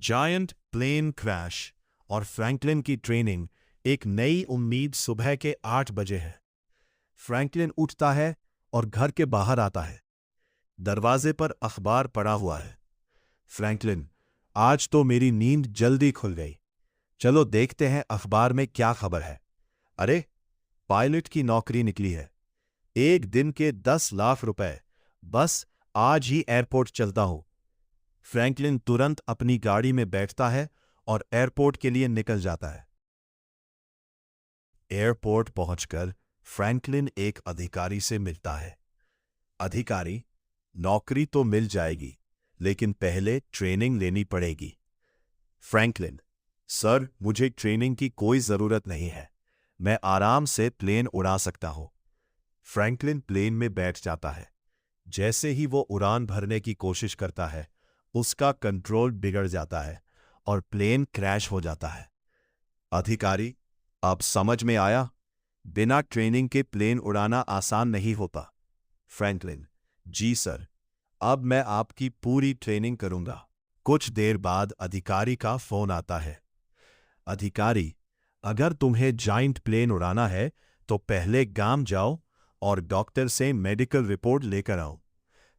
Giant plane crash और Franklin की training. एक नई उम्मीद सुबह के 8 बजे है। फ्रैंकलिन उठता है और घर के बाहर आता है। दरवाजे पर अखबार पड़ा हुआ है। फ्रैंकलिन, आज तो मेरी नींद जल्दी खुल गई। चलो देखते हैं अखबार में क्या खबर है। अरे, पायलट की नौकरी निकली है। 1 दिन के 10 लाख रुपए। बस आज ही एयरपोर्ट चलता हूं। फ्रैंकलिन तुरंत अपनी गाड़ी में बैठता है और एयरपोर्ट के लिए निकल जाता है। एयरपोर्ट पहुंचकर फ्रैंकलिन एक अधिकारी से मिलता है। अधिकारी, नौकरी तो मिल जाएगी, लेकिन पहले ट्रेनिंग लेनी पड़ेगी। फ्रैंकलिन, सर, मुझे ट्रेनिंग की कोई जरूरत नहीं है। मैं आराम से प्लेन उड़ा सकता हूं। फ्रैंकलिन प्लेन में बैठ जाता है। जैसे ही वो उड़ान भरने की कोशिश करता है, उसका कंट्रोल बिगड़ जाता है और प्लेन क्रैश हो जाता है। अधिकारी, अब समझ में आया? बिना ट्रेनिंग के प्लेन उड़ाना आसान नहीं होता। फ्रैंकलिन, जी सर, अब मैं आपकी पूरी ट्रेनिंग करूंगा। कुछ देर बाद अधिकारी का फोन आता है। अधिकारी, अगर तुम्हें जायंट प्लेन उड़ाना है तो पहले गांव जाओ और डॉक्टर से मेडिकल रिपोर्ट लेकर आओ।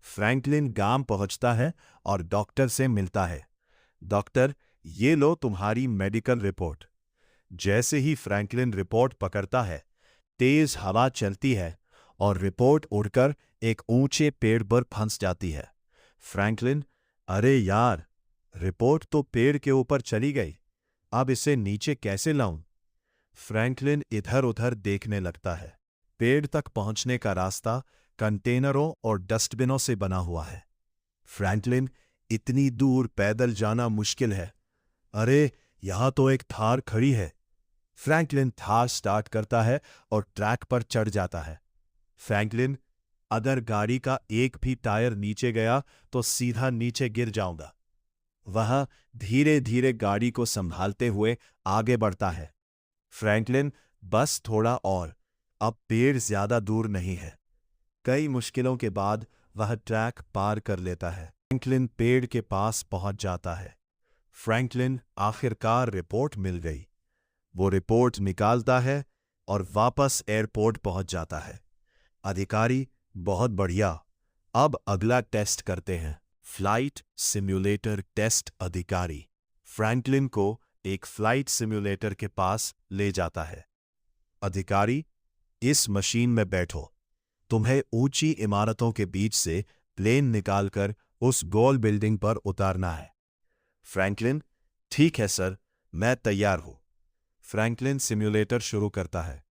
फ्रैंकलिन गांव पहुंचता है और डॉक्टर से मिलता है। डॉक्टर, ये लो तुम्हारी मेडिकल रिपोर्ट। जैसे ही फ्रैंकलिन रिपोर्ट पकड़ता है, तेज हवा चलती है और रिपोर्ट उड़कर एक ऊंचे पेड़ पर फंस जाती है। फ्रैंकलिन, अरे यार, रिपोर्ट तो पेड़ के ऊपर चली गई। अब इसे नीचे कैसे लाऊं? फ्रैंकलिन इधर उधर देखने लगता है। पेड़ तक पहुंचने का रास्ता कंटेनरों और डस्टबिनों से बना हुआ है। फ्रैंकलिन, इतनी दूर पैदल जाना मुश्किल है। अरे, यहां तो एक थार खड़ी है। फ्रैंकलिन थार स्टार्ट करता है और ट्रैक पर चढ़ जाता है। फ्रैंकलिन, अगर गाड़ी का एक भी टायर नीचे गया तो सीधा नीचे गिर जाऊंगा। वह धीरे धीरे गाड़ी को संभालते हुए आगे बढ़ता है। फ्रैंकलिन, बस थोड़ा और, अब पेड़ ज्यादा दूर नहीं है। कई मुश्किलों के बाद वह ट्रैक पार कर लेता है। फ्रैंकलिन पेड़ के पास पहुंच जाता है। फ्रैंकलिन, आखिरकार रिपोर्ट मिल गई। वो रिपोर्ट निकालता है और वापस एयरपोर्ट पहुंच जाता है। अधिकारी, बहुत बढ़िया, अब अगला टेस्ट करते हैं। Flight simulator test. अधिकारी फ्रैंकलिन को एक फ्लाइट सिम्युलेटर के पास ले जाता है। अधिकारी, इस मशीन में बैठो। तुम्हें ऊंची इमारतों के बीच से प्लेन निकालकर उस गोल बिल्डिंग पर उतारना है। फ्रैंकलिन, ठीक है सर, मैं तैयार हूं। फ्रैंकलिन सिम्युलेटर शुरू करता है।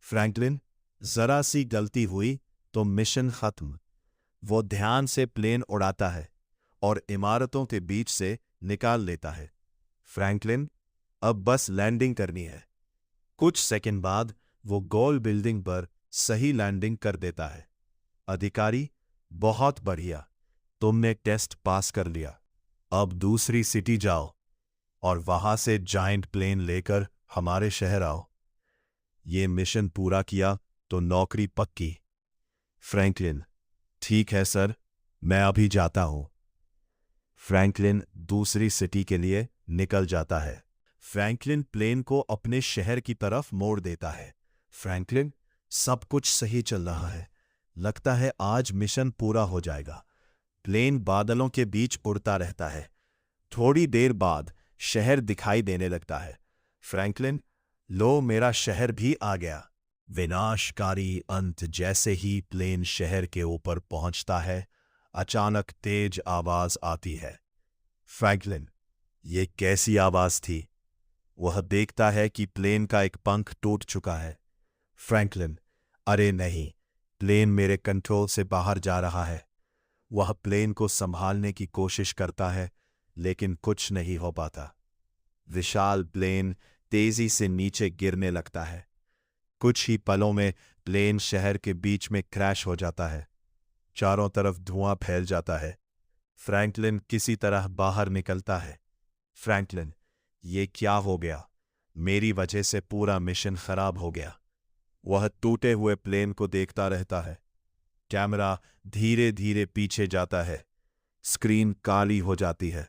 फ्रैंकलिन, जरा सी गलती हुई तो मिशन खत्म। वो ध्यान से प्लेन उड़ाता है और इमारतों के बीच से निकाल लेता है। फ्रैंकलिन, अब बस लैंडिंग करनी है। कुछ सेकंड बाद वो गोल बिल्डिंग पर सही लैंडिंग कर देता है। अधिकारी, बहुत बढ़िया, तुमने टेस्ट पास कर लिया। अब दूसरी सिटी जाओ और वहां से जायंट प्लेन लेकर हमारे शहर आओ। ये मिशन पूरा किया तो नौकरी पक्की। फ्रैंकलिन, ठीक है सर, मैं अभी जाता हूं। फ्रैंकलिन दूसरी सिटी के लिए निकल जाता है। फ्रैंकलिन प्लेन को अपने शहर की तरफ मोड़ देता है। फ्रैंकलिन, सब कुछ सही चल रहा है। लगता है आज मिशन पूरा हो जाएगा। प्लेन बादलों के बीच उड़ता रहता है। थोड़ी देर बाद शहर दिखाई देने लगता है। फ्रैंकलिन, लो, मेरा शहर भी आ गया। विनाशकारी अंत। जैसे ही प्लेन शहर के ऊपर पहुंचता है, अचानक तेज आवाज आती है। फ्रैंकलिन, ये कैसी आवाज थी? वह देखता है कि प्लेन का एक पंख टूट चुका है। फ्रैंकलिन, अरे नहीं, प्लेन मेरे कंट्रोल से बाहर जा रहा है। वह प्लेन को संभालने की कोशिश करता है, लेकिन कुछ नहीं हो पाता। विशाल प्लेन तेजी से नीचे गिरने लगता है। कुछ ही पलों में प्लेन शहर के बीच में क्रैश हो जाता है। चारों तरफ धुआं फैल जाता है। फ्रैंकलिन किसी तरह बाहर निकलता है। फ्रैंकलिन, ये क्या हो गया? मेरी वजह से पूरा मिशन खराब हो गया। वह टूटे हुए प्लेन को देखता रहता है। कैमरा धीरे धीरे पीछे जाता है। स्क्रीन काली हो जाती है।